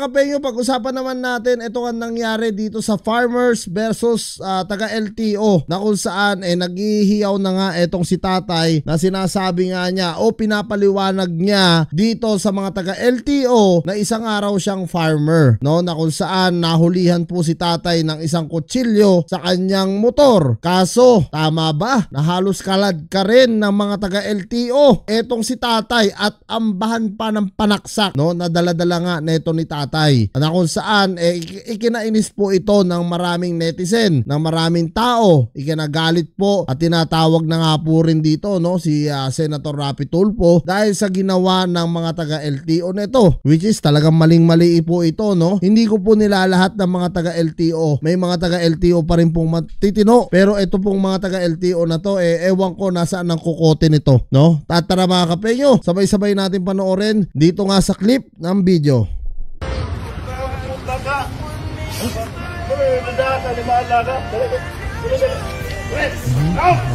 mga kapengyo, pag-usapan naman natin ito ang nangyari dito sa farmers versus taga LTO na kung saan naghihiyaw na nga itong si tatay na sinasabi nga niya o pinapaliwanag niya dito sa mga taga LTO na isang araw siyang farmer, no, na kung saan nahulihan po si tatay ng isang kutsilyo sa kanyang motor. Kaso tama ba na halos kalad ka rin ng mga taga LTO etong si tatay at ambahan pa ng panaksak, no, na dala-dala nga neto ni tatay, na kung saan ikinainis po ito ng maraming netizen, ng maraming tao, ikinagalit po at tinatawag na nga po rin dito, no, si Senator Rapi Tulfo dahil sa ginawa ng mga taga LTO nito, which is talagang maling-mali po ito, no. Hindi ko po nilalahat ng mga taga LTO, may mga taga LTO pa rin pong matitino, pero ito pong mga taga LTO na to ewan ko nasaan ang kukote nito, no. Tara mga kapengyo, sabay-sabay natin panoorin dito nga sa clip ng video.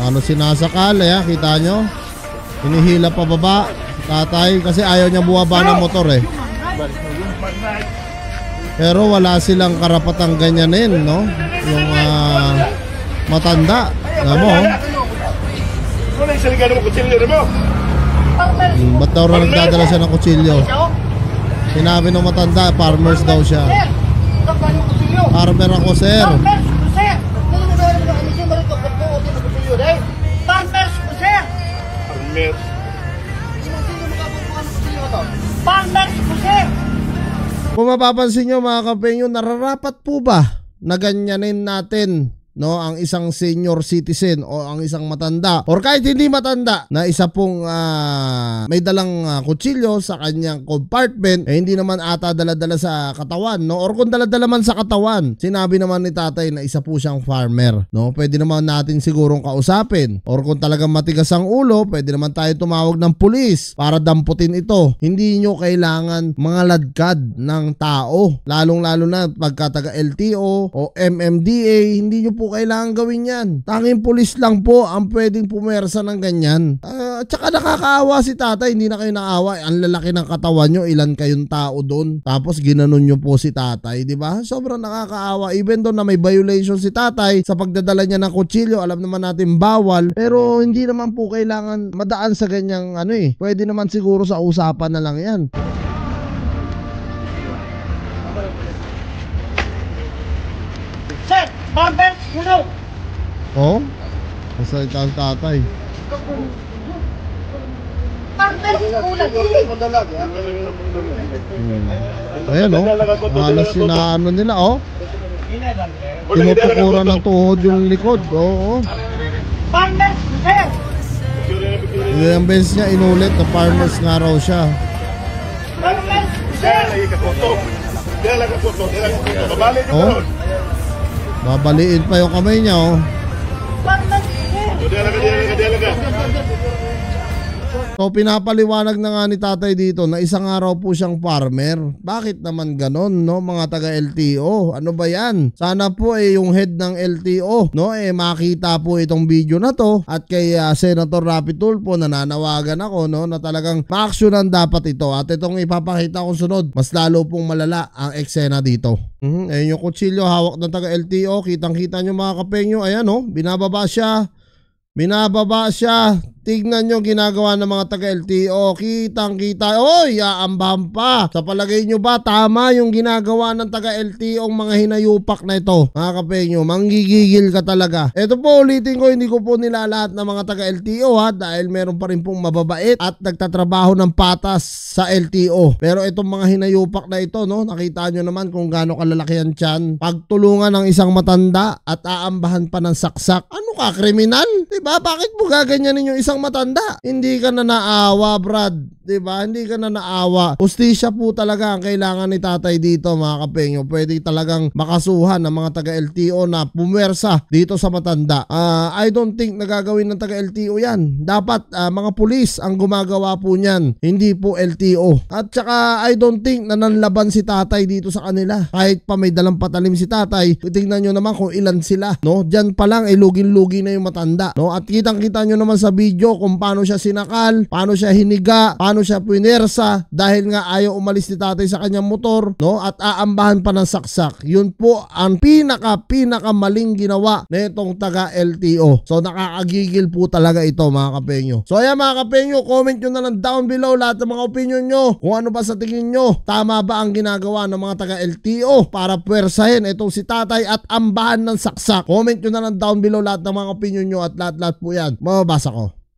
Ano sinasakal kita nyo? Hinihila pa baba tatay kasi ayaw niya buwaba ng motor pero wala silang karapatang ganyanin, no, yung matanda. Alam mo ba't daw nagdadala siya ng kutsilyo? Sinabi ng matanda, farmers daw siya. Farmer ako, sir. Kung mapapansin nyo mga kapengyo, nararapat po ba na ganyanin natin, no, ang isang senior citizen o ang isang matanda or kahit hindi matanda na isa pong may dalang kutsilyo sa kanyang compartment, hindi naman ata dala-dala sa katawan, no, or kung dala-dala man sa katawan, sinabi naman ni tatay na isa po siyang farmer, no, pwede naman natin sigurong kausapin, or kung talagang matigas ang ulo, pwede naman tayo tumawag ng pulis para damputin ito. Hindi nyo kailangan mga ladkad ng tao, lalong-lalo na pagka taga LTO o MMDA, hindi nyo po kailangan gawin yan. Tanging pulis lang po ang pwedeng pumersa ng ganyan. Tsaka nakakaawa si tatay, hindi na kayo naawa. Ang lalaki ng katawan nyo, ilan kayong tao doon. Tapos ginanon nyo po si tatay, di ba? Sobrang nakakaawa. Even doon na may violation si tatay sa pagdadala niya ng kutsilyo, alam naman natin bawal. Pero hindi naman po kailangan madaan sa ganyang Pwede naman siguro sa usapan na lang yan. Sir, farmer, Oh? Masalita ang tatay. Ayan halos sinaano nila tinutukuran ng tuhod yung likod. Farmer, sir. Ilang beses niya inulit na farmers nga raw siya. Farmer, sir. Babaliin pa yung kamay niya Farmer, sir. So pinapaliwanag na nga ni tatay dito na isang araw po siyang farmer. Bakit naman ganon, no, mga taga LTO? Ano ba yan? Sana po yung head ng LTO, no, makita po itong video na to at kay Senator Rapi Tulfo nananawagan ako, no, na talagang ma-actionan dapat ito. At itong ipapakita kong sunod, mas lalo pong malala ang eksena dito. Ayun yung kutsilyo hawak ng taga LTO, kitang-kita nyo mga kapengyo. Ayan binababa siya. Tignan nyo ginagawa ng mga taga LTO. Kitang-kita. Oy, aambahan pa. Sa palagay nyo ba tama yung ginagawa ng taga LTO ang mga hinayupak na ito? Mga kapengyo, manggigigil ka talaga. Ito po, ulitin ko, hindi ko po nilalahat ng mga taga LTO dahil meron pa rin pong mababait at nagtatrabaho ng patas sa LTO. Pero itong mga hinayupak na ito, no, nakita nyo naman kung gaano kalalaki ang tiyan. Pagtulungan ng isang matanda at aambahan pa ng saksak. Ano ka, kriminal? Diba? Bakit mo gaganyanin yung isang matanda? Hindi ka na naawa, Brad. Diba? Hindi ka na naawa. Hustisya po talaga ang kailangan ni tatay dito, mga kapengyo. Pwede talagang makasuhan ng mga taga LTO na pumersa dito sa matanda. I don't think nagagawin ng taga LTO yan. Dapat mga pulis ang gumagawa po niyan, hindi po LTO. At saka I don't think na nanlaban si tatay dito sa kanila. Kahit pa may dalang patalim si tatay, tingnan nyo naman kung ilan sila, no? Diyan pa lang lugin-lugi na yung matanda, no? At kitang-kita nyo naman sa video kung paano siya sinakal, paano siya hiniga, paano paano siya puinersa dahil nga ayaw umalis ni tatay sa kanyang motor, no? At aambahan pa ng saksak. Yun po ang pinaka maling ginawa na itong taga LTO. So nakakagigil po talaga ito mga kapenyo. So ayan mga kapenyo, comment nyo na lang down below lahat ng mga opinion nyo. Kung ano ba sa tingin nyo, tama ba ang ginagawa ng mga taga LTO para puwersahin itong si tatay at ambahan ng saksak. Comment nyo na lang down below lahat ng mga opinion nyo at lahat po yan mababasa ko.